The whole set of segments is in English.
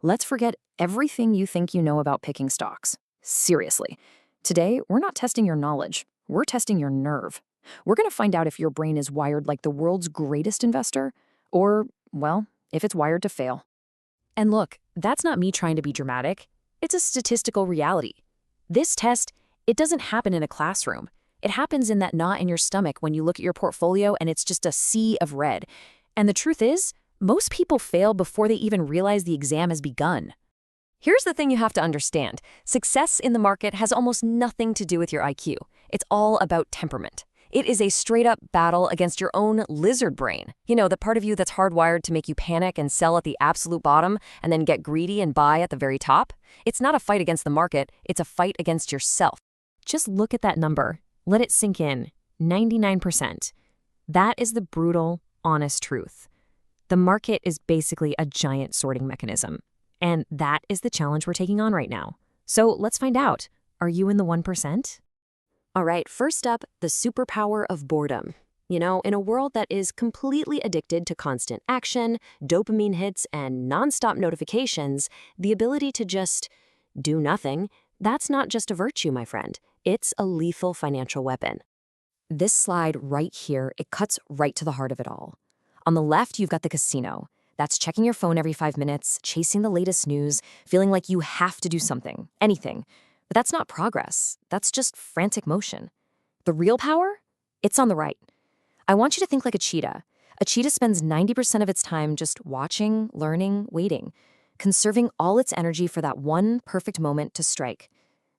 Let's forget everything you think you know about picking stocks. Seriously. Today, we're not testing your knowledge. We're testing your nerve. We're going to find out if your brain is wired like the world's greatest investor, or, well, if it's wired to fail. And look, that's not me trying to be dramatic. It's a statistical reality. This test, it doesn't happen in a classroom. It happens in that knot in your stomach when you look at your portfolio and it's just a sea of red. And the truth is, most people fail before they even realize the exam has begun. Here's the thing you have to understand. Success in the market has almost nothing to do with your IQ. It's all about temperament. It is a straight-up battle against your own lizard brain. You know, the part of you that's hardwired to make you panic and sell at the absolute bottom and then get greedy and buy at the very top. It's not a fight against the market, it's a fight against yourself. Just look at that number. Let it sink in. 99%. That is the brutal, honest truth. The market is basically a giant sorting mechanism. And that is the challenge we're taking on right now. So let's find out. Are you in the 1%? All right, first up, the superpower of boredom. You know, in a world that is completely addicted to constant action, dopamine hits, and nonstop notifications, the ability to just do nothing, that's not just a virtue, my friend. It's a lethal financial weapon. This slide right here, it cuts right to the heart of it all. On the left, you've got the casino. That's checking your phone every 5 minutes, chasing the latest news, feeling like you have to do something, anything. But that's not progress. That's just frantic motion. The real power? It's on the right. I want you to think like a cheetah. A cheetah spends 90% of its time just watching, learning, waiting, conserving all its energy for that one perfect moment to strike.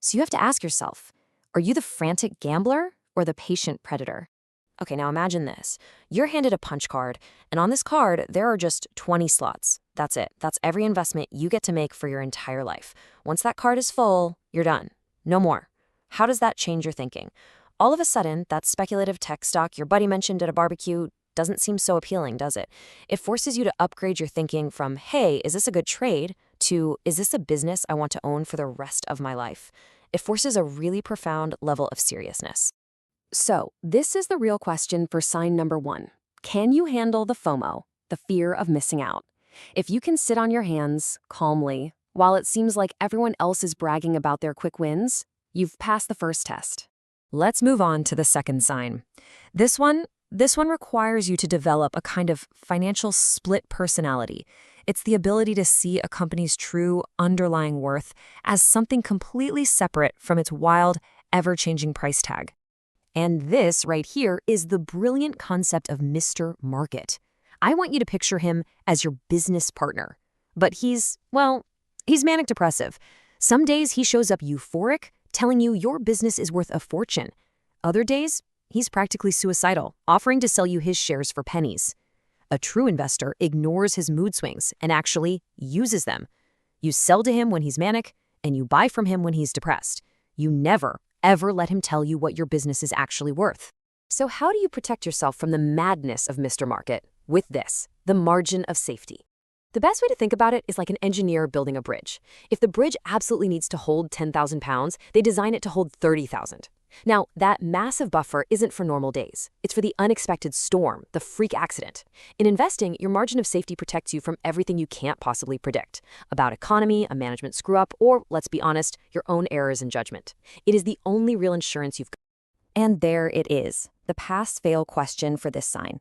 So you have to ask yourself, are you the frantic gambler or the patient predator? Okay, now imagine this. You're handed a punch card, and on this card, there are just 20 slots. That's it. That's every investment you get to make for your entire life. Once that card is full, you're done. No more. How does that change your thinking? All of a sudden, that speculative tech stock your buddy mentioned at a barbecue doesn't seem so appealing, does it? It forces you to upgrade your thinking from, hey, is this a good trade, to, is this a business I want to own for the rest of my life? It forces a really profound level of seriousness. So, this is the real question for sign number 1. Can you handle the FOMO, the fear of missing out? If you can sit on your hands calmly, while it seems like everyone else is bragging about their quick wins, you've passed the first test. Let's move on to the second sign. This one requires you to develop a kind of financial split personality. It's the ability to see a company's true underlying worth as something completely separate from its wild, ever-changing price tag. And this right here is the brilliant concept of Mr. Market. I want you to picture him as your business partner. But he's manic depressive. Some days he shows up euphoric, telling you your business is worth a fortune. Other days, he's practically suicidal, offering to sell you his shares for pennies. A true investor ignores his mood swings and actually uses them. You sell to him when he's manic, and you buy from him when he's depressed. You never, ever let him tell you what your business is actually worth. So how do you protect yourself from the madness of Mr. Market? With this, the margin of safety. The best way to think about it is like an engineer building a bridge. If the bridge absolutely needs to hold 10,000 pounds, they design it to hold 30,000. Now, that massive buffer isn't for normal days. It's for the unexpected storm, the freak accident. In investing, your margin of safety protects you from everything you can't possibly predict. About economy, a management screw-up, or, let's be honest, your own errors in judgment. It is the only real insurance you've got. And there it is, the pass-fail question for this sign.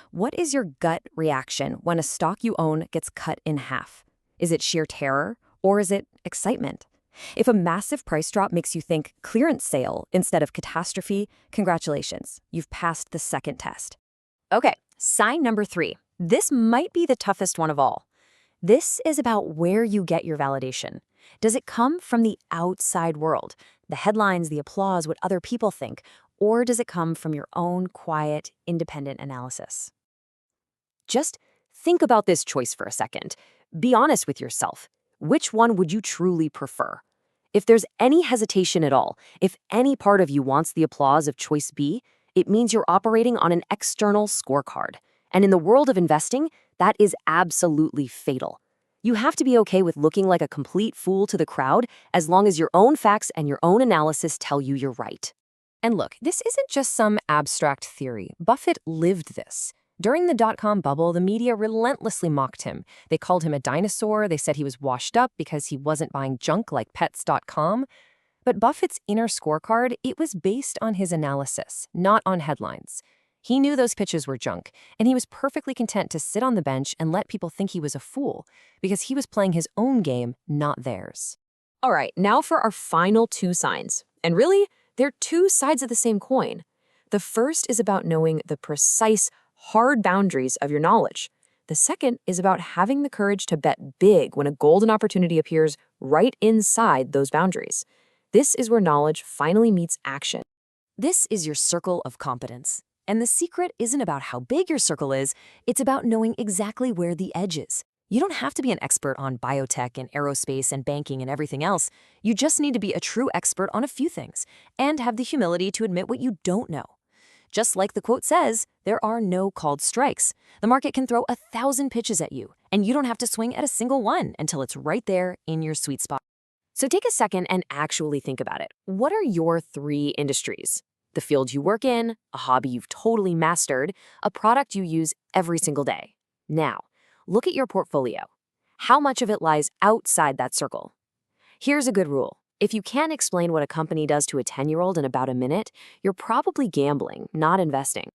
What is your gut reaction when a stock you own gets cut in half? Is it sheer terror, or is it excitement? If a massive price drop makes you think clearance sale instead of catastrophe, congratulations, you've passed the second test. Okay, sign number 3. This might be the toughest one of all. This is about where you get your validation. Does it come from the outside world, the headlines, the applause, what other people think, or does it come from your own quiet, independent analysis? Just think about this choice for a second. Be honest with yourself. Which one would you truly prefer? If there's any hesitation at all, if any part of you wants the applause of choice B, it means you're operating on an external scorecard. And in the world of investing, that is absolutely fatal. You have to be okay with looking like a complete fool to the crowd as long as your own facts and your own analysis tell you you're right. And look, this isn't just some abstract theory. Buffett lived this. During the dot-com bubble, the media relentlessly mocked him. They called him a dinosaur. They said he was washed up because he wasn't buying junk like pets.com. But Buffett's inner scorecard, it was based on his analysis, not on headlines. He knew those pitches were junk, and he was perfectly content to sit on the bench and let people think he was a fool, because he was playing his own game, not theirs. All right, now for our final two signs. And really, they're two sides of the same coin. The first is about knowing the precise, hard boundaries of your knowledge. The second is about having the courage to bet big when a golden opportunity appears right inside those boundaries. This is where knowledge finally meets action. This is your circle of competence. And the secret isn't about how big your circle is, it's about knowing exactly where the edge is. You don't have to be an expert on biotech and aerospace and banking and everything else. You just need to be a true expert on a few things and have the humility to admit what you don't know. Just like the quote says, there are no called strikes. The market can throw 1,000 pitches at you, and you don't have to swing at a single one until it's right there in your sweet spot. So take a second and actually think about it. What are your 3 industries? The field you work in, a hobby you've totally mastered, a product you use every single day. Now, look at your portfolio. How much of it lies outside that circle? Here's a good rule. If you can't explain what a company does to a 10-year-old in about a minute, you're probably gambling, not investing.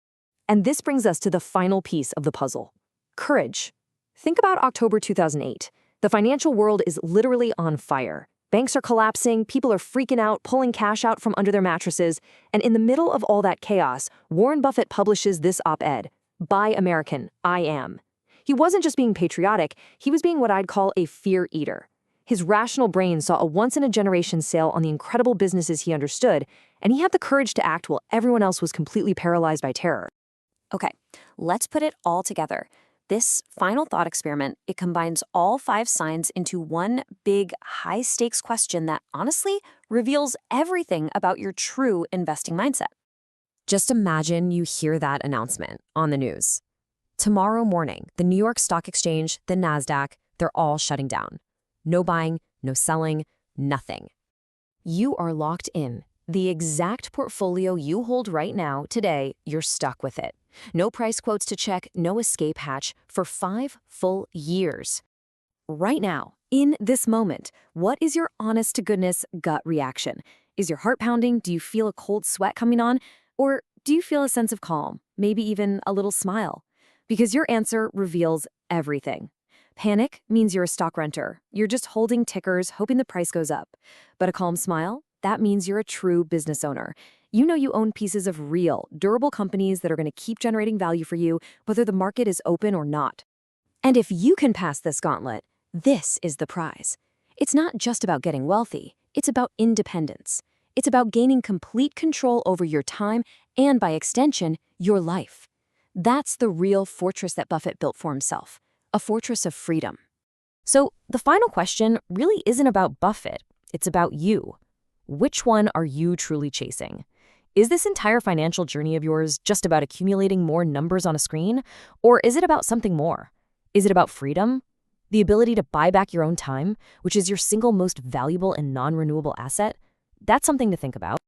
And this brings us to the final piece of the puzzle: courage. Think about October 2008. The financial world is literally on fire. Banks are collapsing, people are freaking out, pulling cash out from under their mattresses, and in the middle of all that chaos, Warren Buffett publishes this op-ed, "Buy American, I am." He wasn't just being patriotic, he was being what I'd call a fear eater. His rational brain saw a once-in-a-generation sale on the incredible businesses he understood, and he had the courage to act while everyone else was completely paralyzed by terror. Okay, let's put it all together. This final thought experiment, it combines all 5 signs into one big, high-stakes question that honestly reveals everything about your true investing mindset. Just imagine you hear that announcement on the news. Tomorrow morning, the New York Stock Exchange, the NASDAQ, they're all shutting down. No buying, no selling, nothing. You are locked in. The exact portfolio you hold right now, today, you're stuck with it. No price quotes to check, no escape hatch for 5 full years. Right now, in this moment, what is your honest-to-goodness gut reaction? Is your heart pounding? Do you feel a cold sweat coming on? Or do you feel a sense of calm, maybe even a little smile? Because your answer reveals everything. Panic means you're a stock renter. You're just holding tickers, hoping the price goes up. But a calm smile? That means you're a true business owner. You know you own pieces of real, durable companies that are going to keep generating value for you, whether the market is open or not. And if you can pass this gauntlet, this is the prize. It's not just about getting wealthy. It's about independence. It's about gaining complete control over your time and, by extension, your life. That's the real fortress that Buffett built for himself, a fortress of freedom. So the final question really isn't about Buffett. It's about you. Which one are you truly chasing? Is this entire financial journey of yours just about accumulating more numbers on a screen? Or is it about something more? Is it about freedom? The ability to buy back your own time, which is your single most valuable and non-renewable asset? That's something to think about.